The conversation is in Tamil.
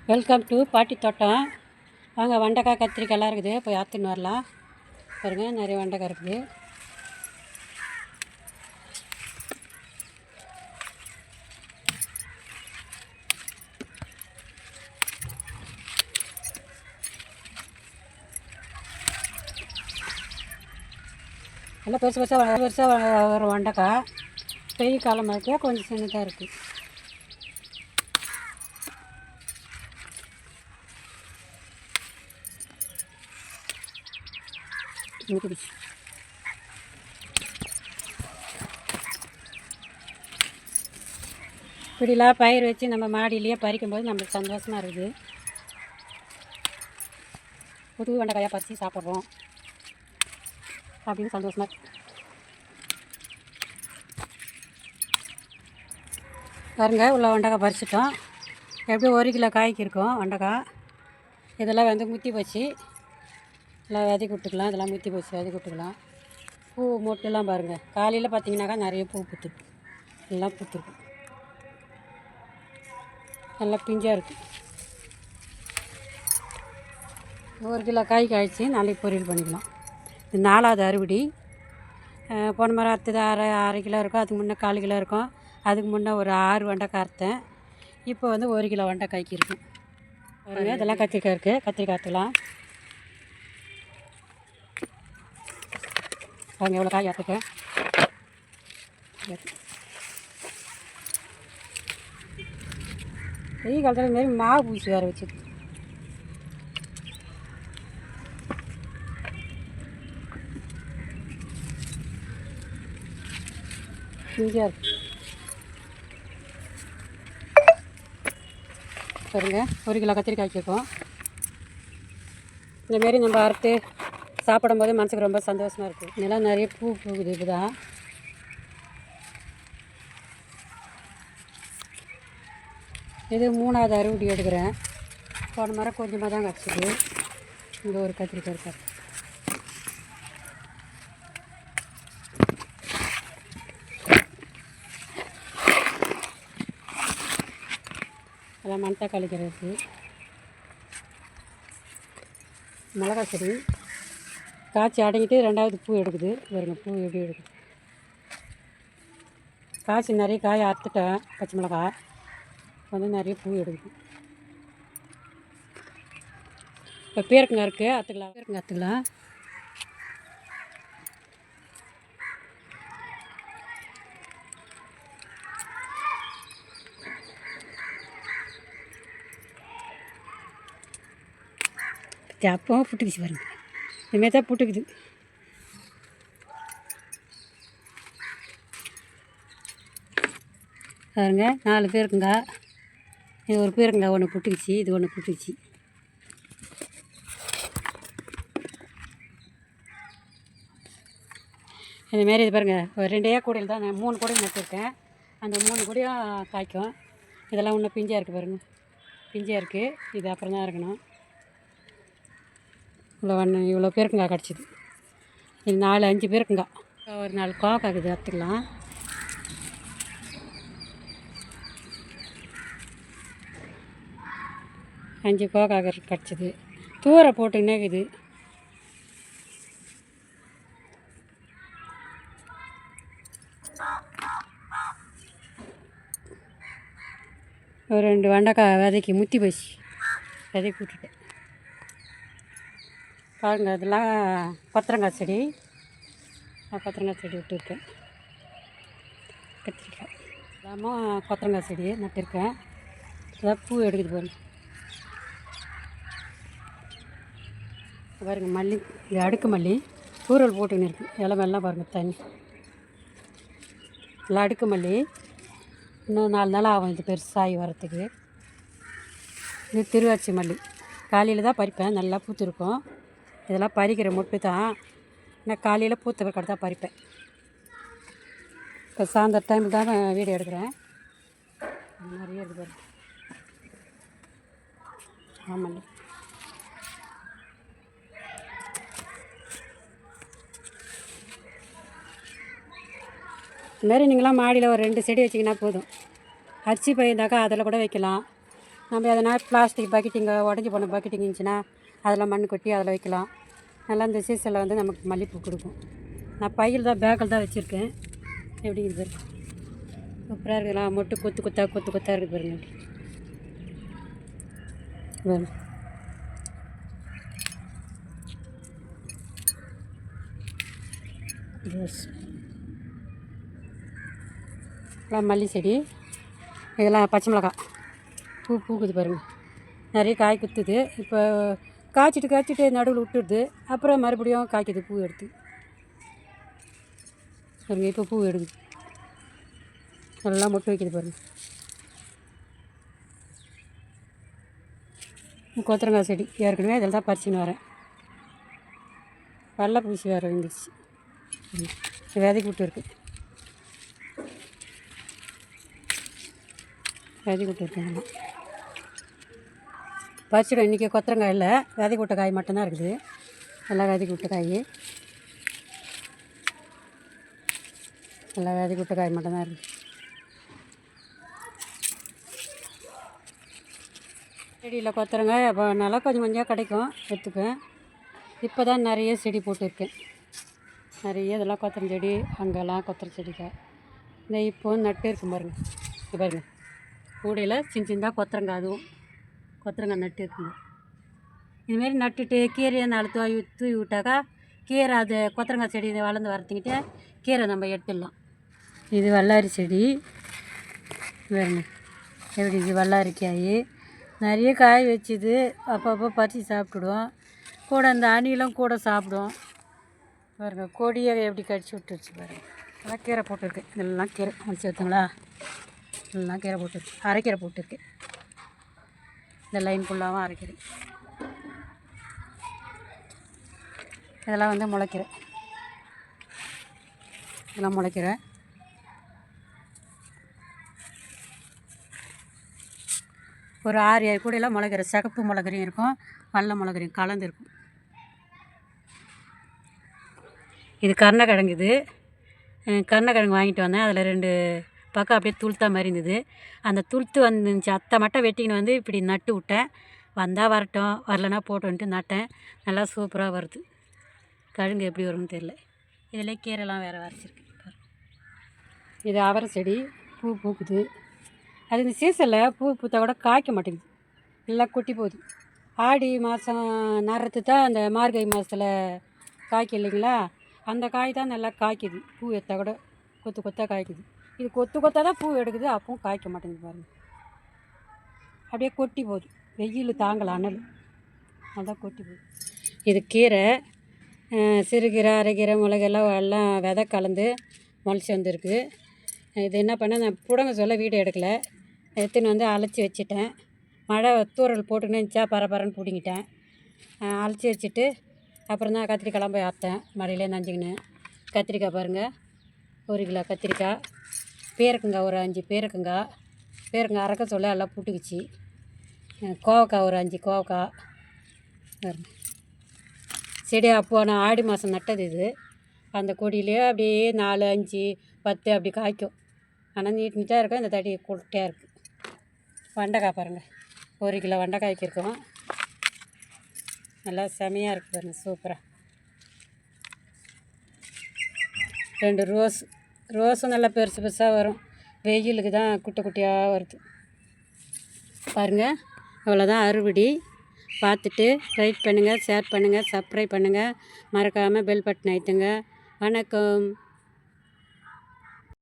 வெல்கம் டு பாட்டி தோட்டம். வாங்க, வெண்டைக்காய் கத்திரிக்காயெல்லாம் இருக்குது, போய் அறுத்துன்னு வரலாம். பாருங்க, நிறைய வெண்டைக்காய் இருக்குது. நல்லா பெருசு பெருசாக வரும் வெண்டைக்காய். வெயில் காலம் இருக்க கொஞ்சம் சின்னதாக இருக்குது. இப்படிலாம் பயிர் வச்சு நம்ம மாடியிலேயே பறிக்கும்போது நம்மளுக்கு சந்தோஷமாக இருக்குது. புது வெண்டைக்காயாக பறித்து சாப்பிட்றோம் அப்படின்னு சந்தோஷமாக இருக்குது. பாருங்க, உள்ள வெண்டைக்காய் பறிச்சிட்டோம். எப்படியும் 1 கிலோ காய்க்கு இருக்கும் வெண்டைக்காய். இதெல்லாம் வந்து முத்தி போச்சு, எல்லாம் விதைக்கு விட்டுக்கலாம். இதெல்லாம் முத்தி போச்சு, விதைக்கு விட்டுக்கலாம். பூ மொட்டுலாம் பாருங்கள், காலையில் பார்த்தீங்கன்னாக்கா நிறைய பூ பூத்துருக்கு. எல்லாம் பூத்துருக்கு, நல்லா பிஞ்சாக இருக்குது. 1 கிலோ காய்க்கு ஆயிடுச்சு, நாளைக்கு பொரியல் பண்ணிக்கலாம். இது 4வது அறுவடை. போன மரம் அறுத்தது அரை கிலோ இருக்கும், அதுக்கு முன்னே 1/4 கிலோ இருக்கும், அதுக்கு முன்னே ஒரு 6 வெண்டைக்காய் அறுத்தேன். இப்போ வந்து 1 கிலோ வெண்டைக்காய்க்கு இருக்கும். பாருங்கள், இதெல்லாம் கத்திரிக்காய் இருக்குது, கத்திரிக்காய் அறுத்துக்கலாம். பாருங்கள் எவ்வளோ காய் அறுத்துக்கேன். வெயில் காலத்தில் இதுமாரி மாவு பூசி வேறு வச்சுது. இங்கே இருக்கு பாருங்க, 1 கிலோ கத்திரிக்காய்க்கு இருக்கும். இந்தமாரி நம்ம அறுத்து சாப்பிடும்போது மனசுக்கு ரொம்ப சந்தோஷமாக இருக்குது. இதெல்லாம் நிறைய பூ பூக்குது. இதுதான் இது 3வது அறுவடை எடுக்கிறேன். போன மரம் கொஞ்சமாக தான் கிடச்சிது. இங்கே ஒரு கத்திரிக்காய் இருக்காது. அதெல்லாம் மணத்தக்காளி கரைச்சி, மிளகாய் செடி காய்ச்சி அடங்கிட்டு 2வது பூ எடுக்குது. பாருங்க, பூ எப்படி எடுக்குது. காய்ச்சி நிறைய காய் அறுத்துட்டேன். பச்சை மிளகாய் வந்து நிறைய பூ எடுக்குது. இப்போ பேருக்குங்க இருக்குது, அறுத்துக்கலாம். பேருக்குங்க அறுத்துக்கலாம். அப்பவும் புட்டுக்குச்சு பாருங்க, இதுமாரி தான் புட்டுக்குது. பாருங்க, 4 பேருக்குங்க. இது ஒரு பேருக்குங்க, ஒன்று புட்டுக்குச்சு, இது ஒன்று புட்டுக்குச்சு. இதுமாரி இது பாருங்கள், ஒரு 2 கூடையில் தான் 3 கூடையில் நட்டுருக்கேன். அந்த 3 கூடையும் காய்க்கும். இதெல்லாம் இன்னும் பிஞ்சாக இருக்குது பாருங்கள், பிஞ்சாக இருக்குது. இது அப்புறம் தான் இருக்கணும். இவ்வளோ பேருக்குங்க கிடச்சிது. இது 4-5 பேருக்குங்க. ஒரு 4 கோவக்காய் இருக்குது, அறுத்துக்கலாம். அஞ்சு கோவக்காய் கிடச்சிது. தூர போட்டுன்னே இருக்குது. ஒரு 2 வெண்டைக்காய் விதைக்கு முத்தி போச்சு, விதைக்கு விட்டுட்டேன். பாருங்கள், அதெல்லாம் கொத்தரங்காய் செடி. கொத்தரங்காய் செடி விட்டுருக்கேன். கத்திரிக்காய் இல்லாமல் கொத்தரங்காய் செடி நட்டுருக்கேன். அதான் பூ எடுக்குது பாருங்கள். பாருங்கள், மல்லி, இது அடுக்கு மல்லி தூரல் போட்டுன்னு இருக்குது. இலமெல்லாம் பாருங்கள், தண்ணி எல்லாம் அடுக்கு மல்லி. இன்னும் 4 நாள் ஆகும் இது பெருசாகி வரத்துக்கு. இது திருவாச்சி மல்லி. காலையில் தான் பறிப்பேன், நல்லா பூத்துருக்கும். இதெல்லாம் பறிக்கிற மொட்டு தான். நான் காலையில் பூத்த பிற்காடு தான் பறிப்பேன். இப்போ சாயந்தர டைமில் தான் வீடியோ எடுக்கிறேன். நிறைய இருக்குது பாருங்கள். ஆமாம், இதுமாரி நீங்களாம் மாடியில் ஒரு 2 செடி வச்சிங்கன்னா போதும். அரிசி பயிருந்தாக்கா அதில் கூட வைக்கலாம். நம்ம எதனா பிளாஸ்டிக் பக்கெட்டிங்க உடஞ்சி போன பக்கெட்டிங் இருந்துச்சுன்னா அதில் மண் கொட்டி அதில் வைக்கலாம். நல்லா இந்த சீசனில் வந்து நமக்கு மல்லிகைப்பூ கொடுக்கும். நான் பையில் தான் பேக்கில் தான் வச்சுருக்கேன். எப்படி இருக்குது சூப்பராக இருக்குதுங்களா? மொட்டு கொத்து கொத்தாக இருக்குது பாருங்க. அப்படி ரோஸ் எல்லாம் மல்லி செடி, இதெல்லாம் பச்சை மிளகாய் பூக்குது பாருங்கள். நிறைய காய் குத்துது. இப்போ காய்ச்சிட்டு நடுவில் விட்டுடுது. அப்புறம் மறுபடியும் காய்க்குது பூ எடுத்து பாருங்கள். இப்போ பூ எடுக்குது, நல்லா மொட்டு வைக்குது பாருங்கள். கொத்தரங்காய் செடி ஏற்கனவே இதில் தான் பறிச்சுன்னு வரேன். வெள்ளை பூசி வேறு வந்துடுச்சு. விதைக்கு விட்டு இருக்குது, விதைக்கு விட்டு இருக்குங்க. பறிச்சிடும். இன்றைக்கி கொத்தரங்காய் இல்லை, விதைக்கு விட்ட காய் மட்டும்தான் இருக்குது. எல்லாம் விதைக்கு விட்ட காய், எல்லாம் விதைக்கு விட்ட காய் மட்டும்தான் இருக்குது. செடியில் கொத்தரங்காய் அப்போ நல்லா கொஞ்சம் கிடைக்கும், எடுத்துப்பேன். இப்போ தான் நிறைய செடி போட்டுருக்கேன். நிறைய இதெல்லாம் கொத்தரம் செடி, அங்கெல்லாம் கொத்தரை செடிக்காய். இந்த இப்போ நட்டு இருக்கும் பாருங்கள். இது பாருங்கள், கூடையில் சின்னதாக கொத்தரங்காய், அதுவும் கொத்தரங்காய் நட்டு இருக்குங்க. இதுமாரி நட்டுட்டு கீரையை நாலு தூவி விட்டாக்கா கீரை அது கொத்தரங்காய் செடி இதை வளர்ந்து வரத்துக்கிட்டே கீரை நம்ம எடுத்துடலாம். இது வல்லாரி செடி பாருங்க, எப்படி இது வல்லாரி காய் நிறைய காய் வச்சுது. அப்பப்போ பறித்து சாப்பிட்டுடுவோம். கூட அந்த அணிலாம் கூட சாப்பிடும் பாருங்க. கொடியை எப்படி கடிச்சு விட்டுருச்சு பாருங்கள். எல்லாம் கீரை போட்டுருக்கேன். இதெல்லாம் கீரை முடிச்சு வைத்துங்களா, எல்லாம் கீரை போட்டுருக்கு. அரைக்கீரை போட்டுருக்கு. இந்த லைன் ஃபுல்லாகவும் அரைக்கீரை. இதெல்லாம் வந்து முளைக்கீரை, இதெல்லாம் முளைக்கீரை. ஒரு 6-7 கூடையெல்லாம் முளைக்கீரை. சிகப்பு மிளகரையும் இருக்கும், வெள்ளை மிளகரையும் கலந்து இருக்கும். இது கருணக்கிழங்கு. இது கருணக்கிழங்கு வாங்கிட்டு வந்தேன். அதில் 2 பக்கம் அப்படியே துளுத்தா மாதிரி இருந்தது. அந்த துளுத்து வந்துருந்துச்சு. அத்தை மட்டும் வெட்டிக்கின்னு வந்து இப்படி நட்டு விட்டேன். வந்தால் வரட்டும், வரலன்னா போட்டோன்ட்டு நட்டேன். நல்லா சூப்பராக வருது. கிழங்கு எப்படி வரும்னு தெரில. இதில் கீரைலாம் வேறு வரைச்சிருக்கு. இது அவரை செடி, பூ பூக்குது. அது இந்த சீசனில் பூ பூத்தா கூட காய்க்க மாட்டேங்குது, எல்லாம் கொட்டி போகுது. ஆடி மாதம் நடுறது தான் அந்த மார்கழி மாதத்தில் காய்க்க இல்லைங்களா, அந்த காய் தான் நல்லா காய்க்குது. பூ எடுத்தால் கூட கொத்தாக காய்க்குது. இது கொத்தாக தான் பூ எடுக்குது, அப்பவும் காய்க்க மாட்டேங்குது பாருங்கள். அப்படியே கொட்டி போகுது. வெயில் தாங்கலை, அனல், அதான் கொட்டி போகுது. இது கீரை, சிறுகீரை, அரைக்கீரை, மிளகெல்லாம் எல்லாம் விதை கலந்து முளைச்சி வந்திருக்கு. இது என்ன பண்ணேன், நான் புடங்க சொல்ல வீடியோ எடுக்கலை, எடுத்துன்னு வந்து அலசி வச்சுட்டேன். மழை தூரல் போட்டுன்னு இருந்துச்சா பரபரன்னு பிடிங்கிட்டேன். அலசி வச்சுட்டு அப்புறம் தான் கத்திரிக்காய்லாம் போய் அறுத்தேன். மழையிலே நஞ்சிக்கின்னு. கத்திரிக்காய் பாருங்கள், 1 கிலோ கத்திரிக்காய். பேரக்கங்காய் ஒரு 5 பேரக்கங்காய் அரைக்க சொல்ல எல்லாம் புட்டுக்குச்சு. கோவக்காய் ஒரு 5 கோவக்காய் பாருங்கள். செடி அப்போது நான் ஆடி மாதம் நட்டது. இது அந்த கொடியிலே அப்படியே 4, 5, 10 அப்படி காய்க்கும். ஆனால் நீட்டாக இருக்கும். இந்த தடி குட்டையாக இருக்குது. வெண்டைக்காய் பாருங்கள், 1 கிலோ வெண்டைக்காய்க்கு இருக்கும். நல்லா செமையாக இருக்குது பாருங்கள், சூப்பராக. 2 ரோஸும் நல்லா பெருசாக வரும். வெயிலுக்கு தான் குட்டியாக வருது பாருங்கள். அவ்வளோதான் அறுவடை. பார்த்துட்டு லைக் பண்ணுங்கள், ஷேர் பண்ணுங்கள், சப்ஸ்கிரைப் பண்ணுங்கள். மறக்காமல் பெல் பட்டன் அழுத்துங்க. வணக்கம்.